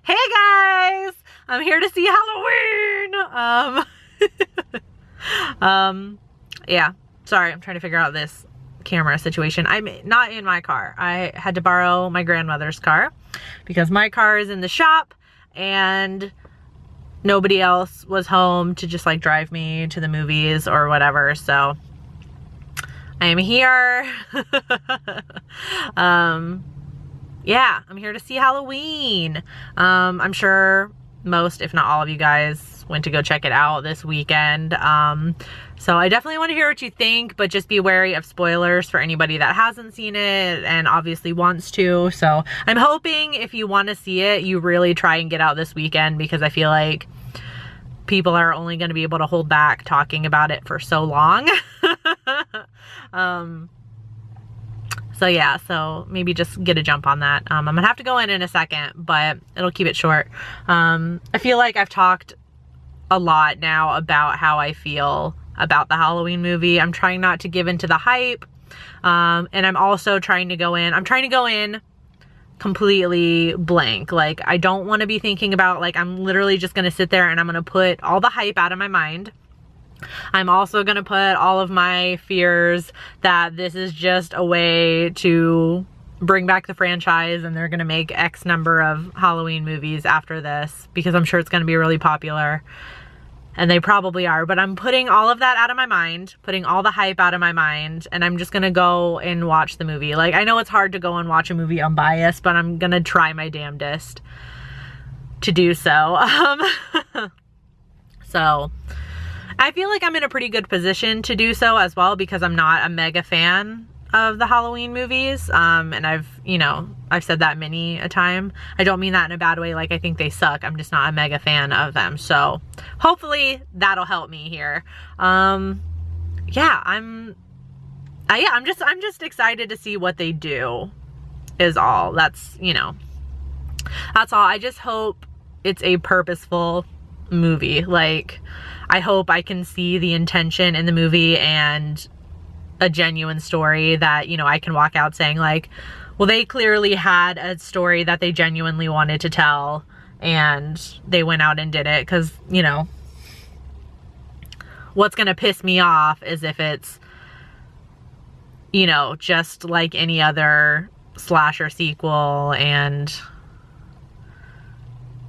Hey guys! I'm here to see Halloween! Yeah. Sorry, I'm trying to figure out this camera situation. I'm not in my car. I had to borrow my grandmother's car because my car is in the shop and nobody else was home to just like drive me to the movies or whatever, so I am here. Yeah, I'm here to see Halloween. I'm sure most, if not all of you guys went to go check it out this weekend. So I definitely want to hear what you think, but just be wary of spoilers for anybody that hasn't seen it and obviously wants to. So I'm hoping if you want to see it, you really try and get out this weekend, because I feel like people are only going to be able to hold back talking about it for so long. So yeah, so maybe just get a jump on that. I'm gonna have to go in a second, but it'll keep it short. I feel like I've talked a lot now about how I feel about the Halloween movie. I'm trying not to give into the hype. And I'm also trying to go in completely blank. Like, I don't want to be thinking about, like, I'm literally just gonna sit there and I'm gonna put all the hype out of my mind. I'm also gonna put all of my fears that this is just a way to bring back the franchise and they're gonna make X number of Halloween movies after this, because I'm sure it's gonna be really popular, and they probably are, but I'm putting all of that out of my mind, putting all the hype out of my mind, and I'm just gonna go and watch the movie. Like, I know it's hard to go and watch a movie unbiased, but I'm gonna try my damnedest to do so. So I feel like I'm in a pretty good position to do so as well, because I'm not a mega fan of the Halloween movies. And I've said that many a time. I don't mean that in a bad way, like I think they suck. I'm just not a mega fan of them. So hopefully that'll help me here. Yeah, I'm just excited to see what they do is all. That's all. I just hope it's a purposeful movie. Like, I hope I can see the intention in the movie and a genuine story that, I can walk out saying like, well, they clearly had a story that they genuinely wanted to tell and they went out and did it. Because, what's going to piss me off is if it's, just like any other slasher sequel and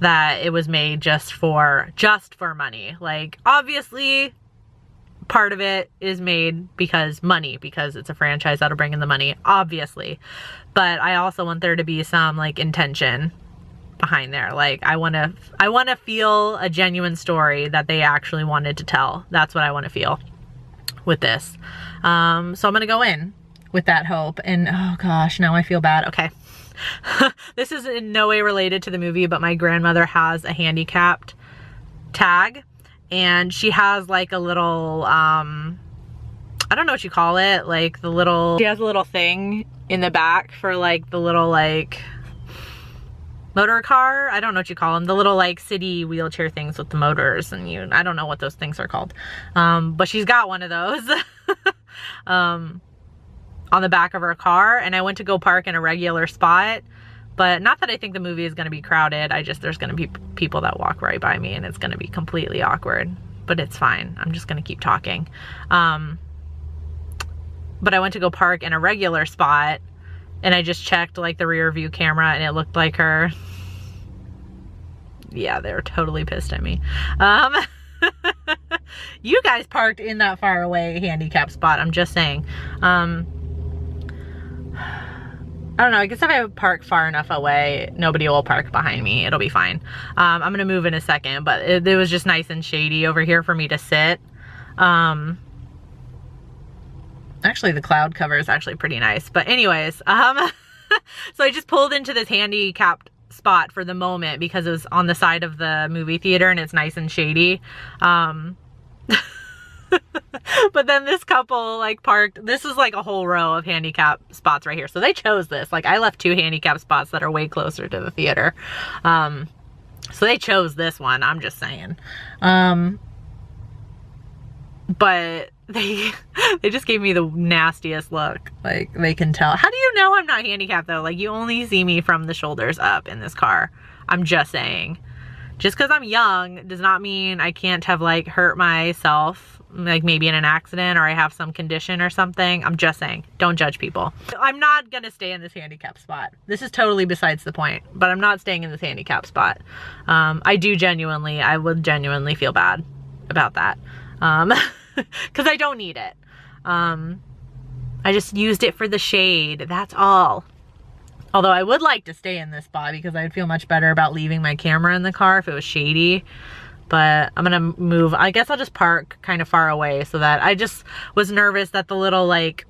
that it was made just for money. Like, obviously part of it is made because it's a franchise that'll bring in the money, obviously, but I also want there to be some like intention behind there. Like, I want to feel a genuine story that they actually wanted to tell. That's what I want to feel with this. So I'm gonna go in with that hope, and oh gosh, now I feel bad. Okay. This is in no way related to the movie, but my grandmother has a handicapped tag, and she has like a little, I don't know what you call it, like she has a little thing in the back for like the little like motor car. I don't know what you call them, the little like city wheelchair things with the motors, and I don't know what those things are called. But she's got one of those. On the back of her car, and I went to go park in a regular spot, but not that I think the movie is going to be crowded. There's going to be people that walk right by me and it's going to be completely awkward, but it's fine. I'm just going to keep talking. But I went to go park in a regular spot and I just checked like the rear view camera and it looked like her. Yeah, they're totally pissed at me. You guys parked in that far away handicap spot, I'm just saying. I don't know, I guess if I park far enough away, nobody will park behind me. It'll be fine. I'm gonna move in a second, but it was just nice and shady over here for me to sit. Actually, the cloud cover is actually pretty nice. But anyways, so I just pulled into this handicapped spot for the moment because it was on the side of the movie theater and it's nice and shady. But then this couple like parked, this is like a whole row of handicap spots right here. So they chose this. Like, I left 2 handicap spots that are way closer to the theater. So they chose this one, I'm just saying. But they just gave me the nastiest look. Like, they can tell. How do you know I'm not handicapped though? Like, you only see me from the shoulders up in this car. I'm just saying. Just because I'm young does not mean I can't have like hurt myself, like maybe in an accident or I have some condition or something. I'm just saying, don't judge people. I'm not gonna stay in this handicap spot. This is totally besides the point, but I'm not staying in this handicap spot. I would genuinely feel bad about that. Because I don't need it. I just used it for the shade, that's all. Although I would like to stay in this spot because I'd feel much better about leaving my camera in the car if it was shady. But I'm gonna move, I guess I'll just park kind of far away so that I just was nervous that the little like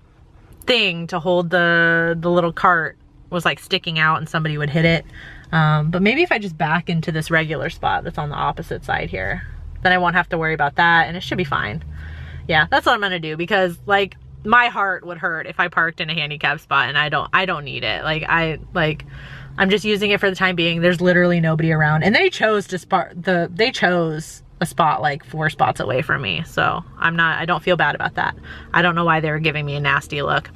thing to hold the little cart was like sticking out and somebody would hit it. But maybe if I just back into this regular spot that's on the opposite side here, then I won't have to worry about that and it should be fine. Yeah, that's what I'm gonna do because like my heart would hurt if I parked in a handicap spot and I don't need it. I'm just using it for the time being. There's literally nobody around and they chose a spot like 4 spots away from me. So I don't feel bad about that. I don't know why they were giving me a nasty look.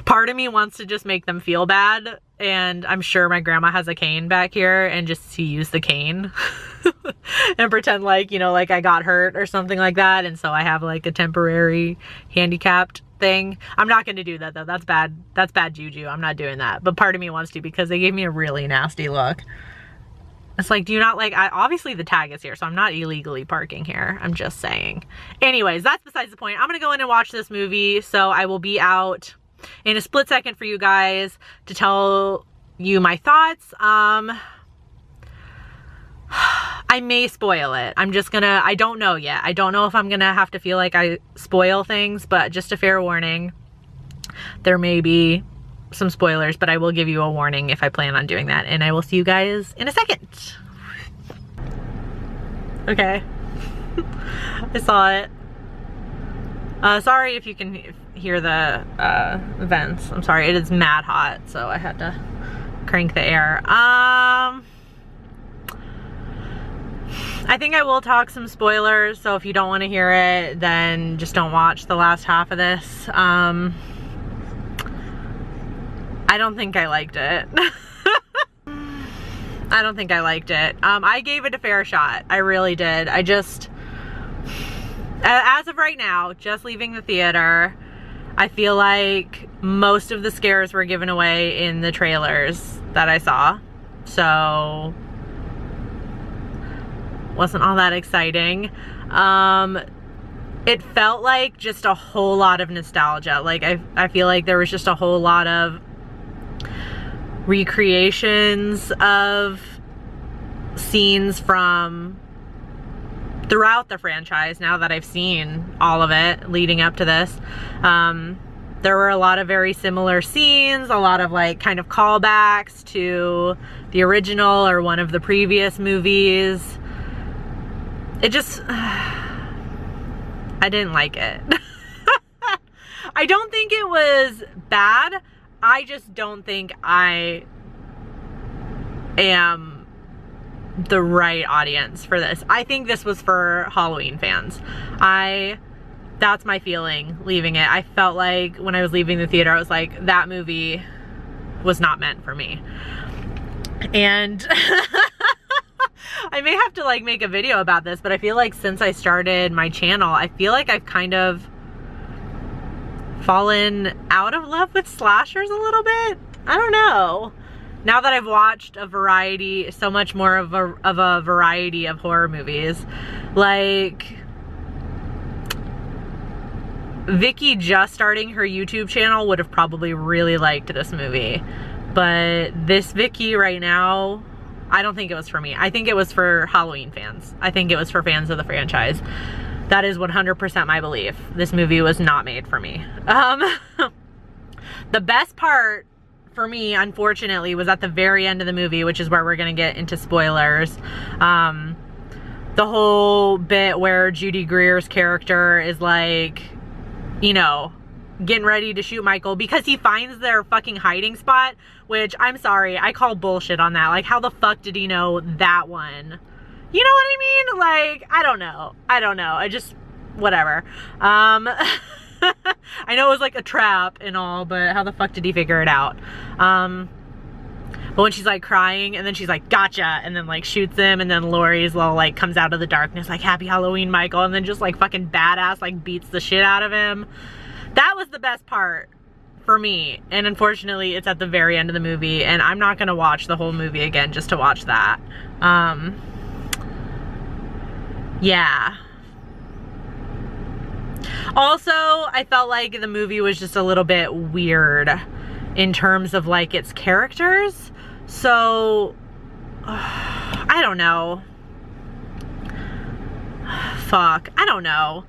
Part of me wants to just make them feel bad, and I'm sure my grandma has a cane back here and just to use the cane and pretend like, you know, like I got hurt or something like that, and so I have like a temporary handicapped thing. I'm not going to do that though. That's bad juju. I'm not doing that. But part of me wants to because they gave me a really nasty look. It's like, do you not like, obviously the tag is here, so I'm not illegally parking here. I'm just saying. Anyways, that's besides the point. I'm going to go in and watch this movie, so I will be out in a split second for you guys to tell you my thoughts. I may spoil it. I don't know yet. I don't know if I'm gonna have to feel like I spoil things, but just a fair warning. There may be some spoilers, but I will give you a warning if I plan on doing that, and I will see you guys in a second. Okay. I saw it. Sorry if you can hear the vents. I'm sorry, it is mad hot, so I had to crank the air. I think I will talk some spoilers, so if you don't want to hear it, then just don't watch the last half of this. I don't think I liked it. I don't think I liked it. I gave it a fair shot. I really did. I just, as of right now, just leaving the theater, I feel like most of the scares were given away in the trailers that I saw. So, wasn't all that exciting. It felt like just a whole lot of nostalgia. Like I feel like there was just a whole lot of recreations of scenes from throughout the franchise now that I've seen all of it leading up to this. There were a lot of very similar scenes, a lot of like kind of callbacks to the original or one of the previous movies. It just, I didn't like it. I don't think it was bad. I just don't think I am the right audience for this. I think this was for Halloween fans. That's my feeling leaving it. I felt like when I was leaving the theater, I was like, that movie was not meant for me. And I may have to like make a video about this, but I feel like since I started my channel, I feel like I've kind of fallen out of love with slashers a little bit. I don't know. Now that I've watched a variety, so much more of a variety of horror movies, like Vicky just starting her YouTube channel would have probably really liked this movie, but this Vicky right now, I don't think it was for me. I think it was for Halloween fans. I think it was for fans of the franchise. That is 100% my belief. This movie was not made for me. The best part for me, unfortunately, was at the very end of the movie, which is where we're gonna get into spoilers. The whole bit where Judy Greer's character is like, you know, getting ready to shoot Michael because he finds their fucking hiding spot, which I'm sorry, I call bullshit on that. Like, how the fuck did he know that one? You know what I mean? Like, I don't know. I just, whatever. I know it was like a trap and all, but how the fuck did he figure it out? But when she's like crying and then she's like, gotcha, and then like shoots him, and then Laurie's little like comes out of the darkness like, happy Halloween, Michael, and then just like fucking badass like beats the shit out of him. That was the best part for me, and unfortunately it's at the very end of the movie, and I'm not gonna watch the whole movie again just to watch that. Yeah. Also, I felt like the movie was just a little bit weird in terms of like its characters. So, I don't know. Fuck, I don't know.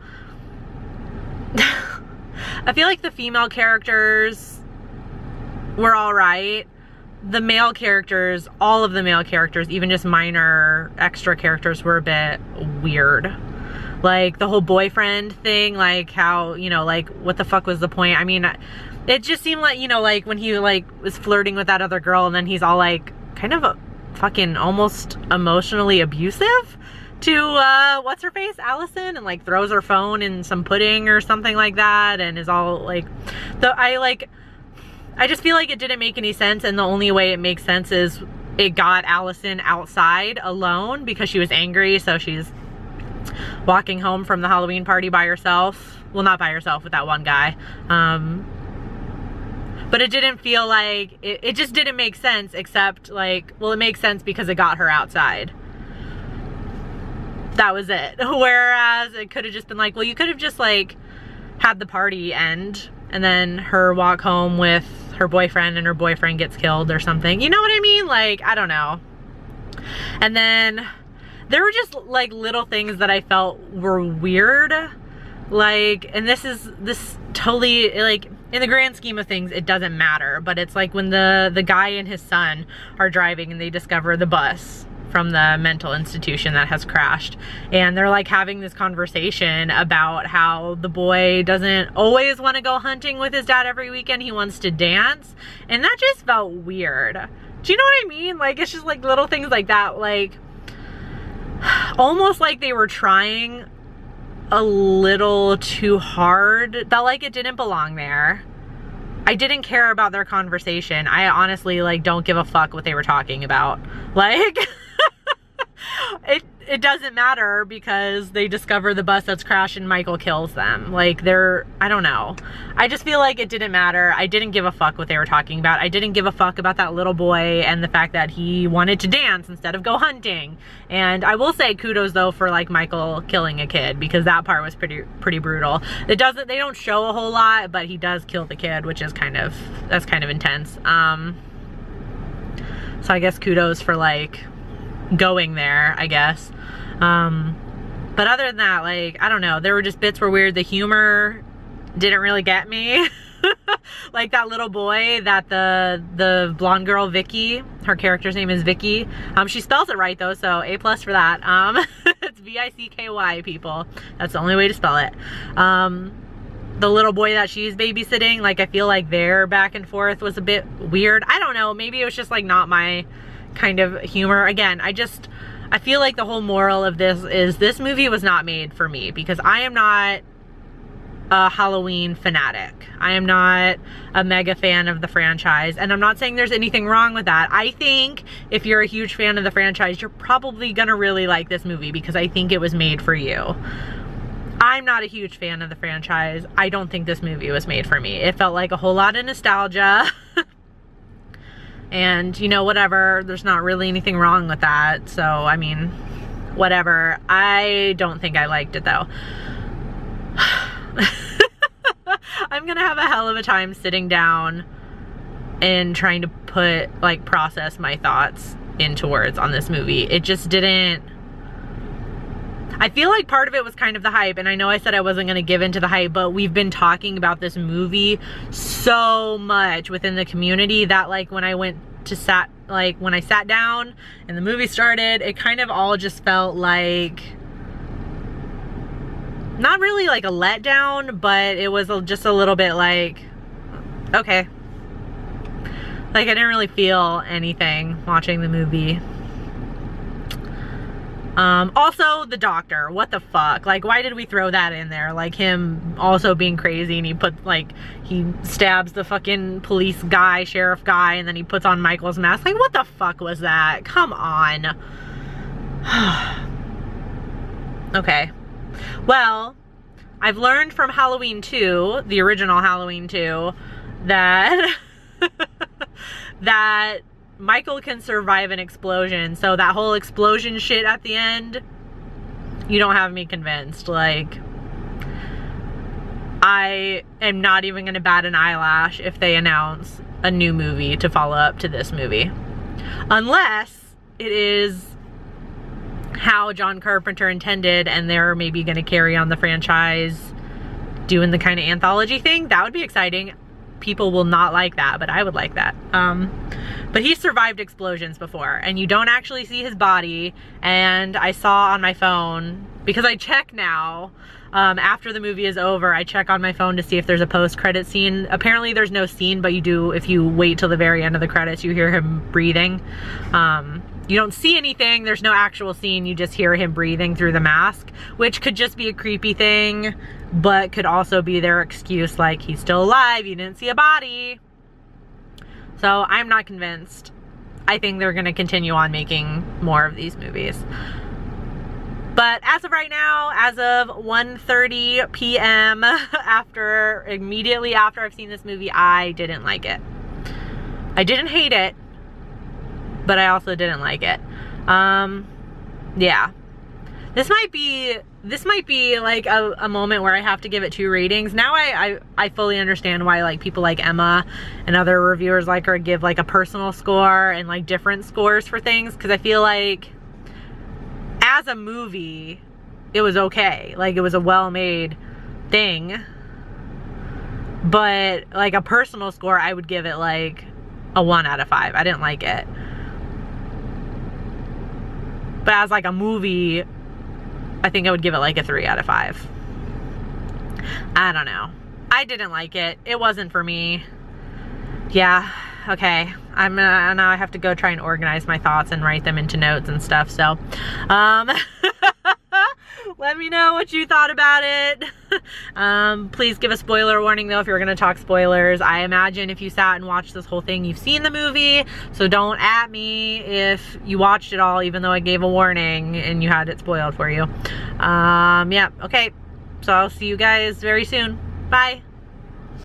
I feel like the female characters were alright. The male characters, all of the male characters, even just minor extra characters, were a bit weird. Like the whole boyfriend thing, like how, you know, like what the fuck was the point? I mean, it just seemed like, you know, like when he like was flirting with that other girl and then he's all like kind of fucking almost emotionally abusive to what's her face, Allison, and like throws her phone in some pudding or something like that, and is all like, I just feel like it didn't make any sense, and the only way it makes sense is it got Allison outside alone because she was angry, so she's walking home from the Halloween party by herself. Well, not by herself, with that one guy. But it didn't feel like, it just didn't make sense, except like, well, it makes sense because it got her outside. That was it. Whereas it could have just been like, well, you could have just like had the party end and then her walk home with her boyfriend and her boyfriend gets killed or something. You know what I mean? Like, I don't know. And then there were just like little things that I felt were weird. Like, and this totally, like, in the grand scheme of things, it doesn't matter. But it's like when the guy and his son are driving and they discover the bus from the mental institution that has crashed, and they're like having this conversation about how the boy doesn't always want to go hunting with his dad every weekend, he wants to dance, and that just felt weird. Do you know what I mean? Like, it's just like little things like that, like almost like they were trying a little too hard. Felt like it didn't belong there. I didn't care about their conversation. I honestly like don't give a fuck what they were talking about. Like it doesn't matter because they discover the bus that's crashed and Michael kills them. Like, I don't know. I just feel like it didn't matter. I didn't give a fuck what they were talking about. I didn't give a fuck about that little boy and the fact that he wanted to dance instead of go hunting. And I will say kudos though for like Michael killing a kid, because that part was pretty brutal. They don't show a whole lot, but he does kill the kid, which is that's kind of intense. So I guess kudos for like going there, I guess. But other than that, like, I don't know, there were just bits were weird. The humor didn't really get me. Like that little boy that the blonde girl, Vicky, her character's name is Vicky. She spells it right though, so A+ for that. It's V-I-C-K-Y, people. That's the only way to spell it. The little boy that she's babysitting, like, I feel like their back and forth was a bit weird. I don't know, maybe it was just like not my kind of humor. Again, I feel like the whole moral of this is this movie was not made for me, because I am not a Halloween fanatic. I am not a mega fan of the franchise, and I'm not saying there's anything wrong with that. I think if you're a huge fan of the franchise, you're probably gonna really like this movie because I think it was made for you. I'm not a huge fan of the franchise. I don't think this movie was made for me. It felt like a whole lot of nostalgia. And, you know, whatever, there's not really anything wrong with that. So, I mean, whatever. I don't think I liked it, though. I'm gonna have a hell of a time sitting down and trying to process my thoughts into words on this movie. It just didn't... I feel like part of it was kind of the hype, and I know I said I wasn't going to give into the hype, but we've been talking about this movie so much within the community that, like, when I when I sat down and the movie started, it kind of all just felt like, not really like a letdown, but it was just a little bit like, okay. Like, I didn't really feel anything watching the movie. Also the doctor, what the fuck? Like, why did we throw that in there? Like, him also being crazy, and he stabs the fucking police guy, sheriff guy, and then he puts on Michael's mask. Like, what the fuck was that? Come on. Okay. Well, I've learned from Halloween 2, the original Halloween 2, that that Michael can survive an explosion. So that whole explosion shit at the end, you don't have me convinced. Like, I am not even gonna bat an eyelash if they announce a new movie to follow up to this movie. Unless it is how John Carpenter intended and they're maybe gonna carry on the franchise doing the kind of anthology thing. That would be exciting. People will not like that, but I would like that. But he survived explosions before, and you don't actually see his body. And I saw on my phone, because I check now, after the movie is over, I check on my phone to see if there's a post-credit scene. Apparently there's no scene, but you do, if you wait till the very end of the credits, you hear him breathing. You don't see anything, there's no actual scene, you just hear him breathing through the mask, which could just be a creepy thing, but could also be their excuse, like, he's still alive, you didn't see a body. So I'm not convinced. I think they're gonna continue on making more of these movies. But as of right now, as of 1:30 p.m., immediately after I've seen this movie, I didn't like it. I didn't hate it, but I also didn't like it. Yeah. This might be like a moment where I have to give it 2 ratings. Now I fully understand why, like, people like Emma and other reviewers like her give like a personal score and like different scores for things, because I feel like as a movie it was okay. Like, it was a well-made thing. But like a personal score, I would give it like a 1 out of 5. I didn't like it. But as like a movie, I think I would give it like a 3 out of 5. I don't know. I didn't like it. It wasn't for me. Yeah, okay. Now I have to go try and organize my thoughts and write them into notes and stuff, so. Let me know what you thought about it. Please give a spoiler warning though if you're gonna talk spoilers. I imagine if you sat and watched this whole thing, you've seen the movie, so don't at me if you watched it all, even though I gave a warning and you had it spoiled for you. Yeah, okay. So I'll see you guys very soon. Bye.